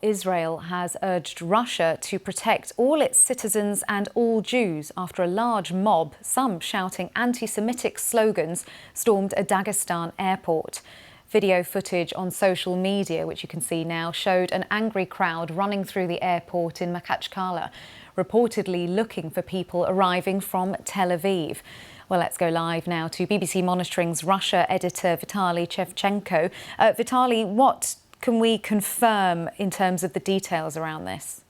Israel has urged Russia to protect all its citizens and all Jews after a large mob, some shouting anti-Semitic slogans, stormed a Dagestan airport. Video footage on social media, which you can see now, showed an angry crowd running through the airport in Makhachkala, reportedly looking for people arriving from Tel Aviv. Well, let's go live now to BBC Monitoring's Russia editor Vitaly Shevchenko. Vitaly, what can we confirm in terms of the details around this?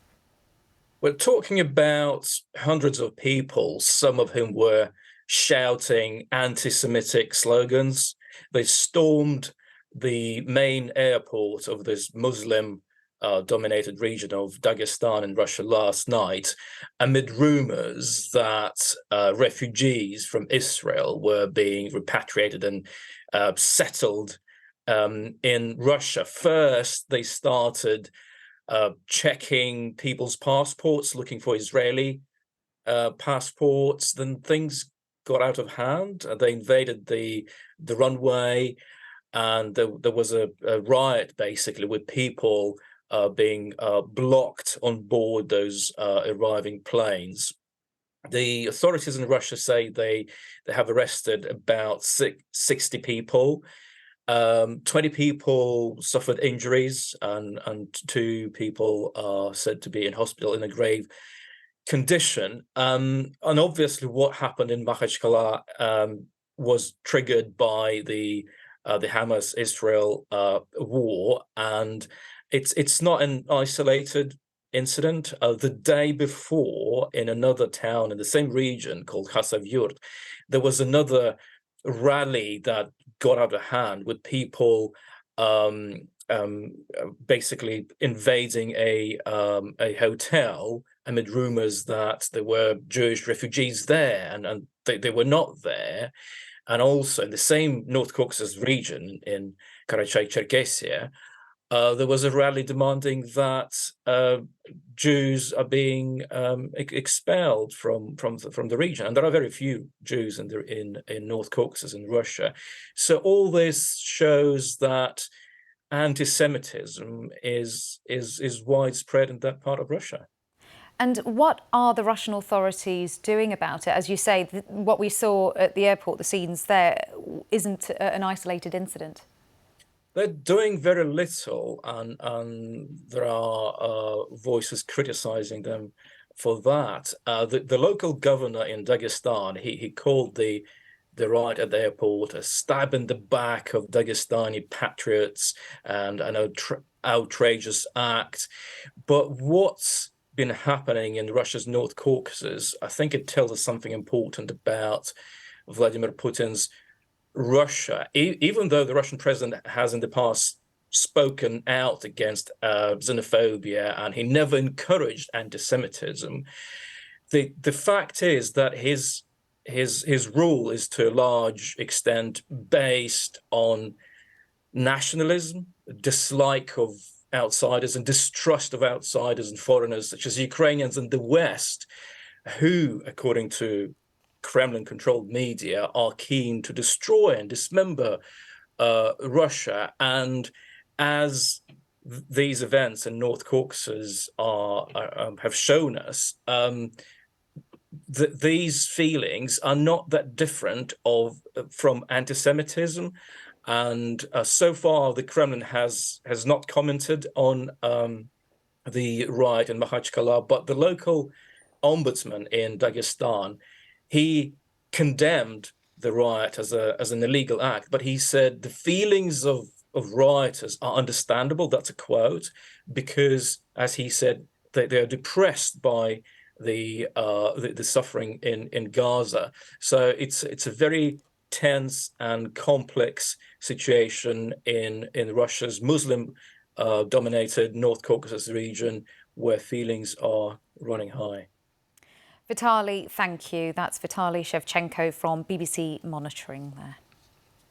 We're talking about hundreds of people, some of whom were shouting anti-Semitic slogans. They stormed the main airport of this Muslim-dominated region of Dagestan in Russia last night, amid rumors that refugees from Israel were being repatriated and settled in Russia. First, they started checking people's passports, looking for Israeli passports. Then things got out of hand. They invaded the runway, and there was a riot, basically, with people being blocked on board those arriving planes. The authorities in Russia say they have arrested about 60 people. 20 people suffered injuries, and 2 people are said to be in hospital in a grave condition. And obviously what happened in Makhachkala was triggered by the Hamas-Israel war, and it's not an isolated incident. The day before, in another town in the same region called Rosaviatsia, there was another rally that got out of hand, with people basically invading a hotel amid rumors that there were Jewish refugees there, and they were not there. And also in the same North Caucasus region in Karachay-Cherkessia, there was a rally demanding that Jews are being expelled from the region, and there are very few Jews in North Caucasus in Russia. So all this shows that anti-Semitism is widespread in that part of Russia. And what are the Russian authorities doing about it? As you say, what we saw at the airport, the scenes there, isn't an isolated incident. They're doing very little, and there are voices criticizing them for that. The local governor in Dagestan, he called the riot at the airport a stab in the back of Dagestani patriots and an outrageous act. But what's been happening in Russia's North Caucasus, I think it tells us something important about Vladimir Putin's Russia. Even though the Russian president has in the past spoken out against xenophobia, and he never encouraged anti-Semitism, the fact is that his rule is to a large extent based on nationalism, dislike of outsiders, and distrust of outsiders and foreigners, such as Ukrainians in the West, who, according to Kremlin-controlled media, are keen to destroy and dismember Russia. And as these events in North Caucasus have shown us, these feelings are not that different from anti-Semitism. And so far, the Kremlin has not commented on the riot in Makhachkala, but the local ombudsman in Dagestan, he condemned the riot as an illegal act, but he said the feelings of rioters are understandable. That's a quote, because, as he said, they are depressed by the suffering in Gaza. So it's a very tense and complex situation in Russia's Muslim dominated North Caucasus region, where feelings are running high. Vitaly, thank you. That's Vitaly Shevchenko from BBC Monitoring there.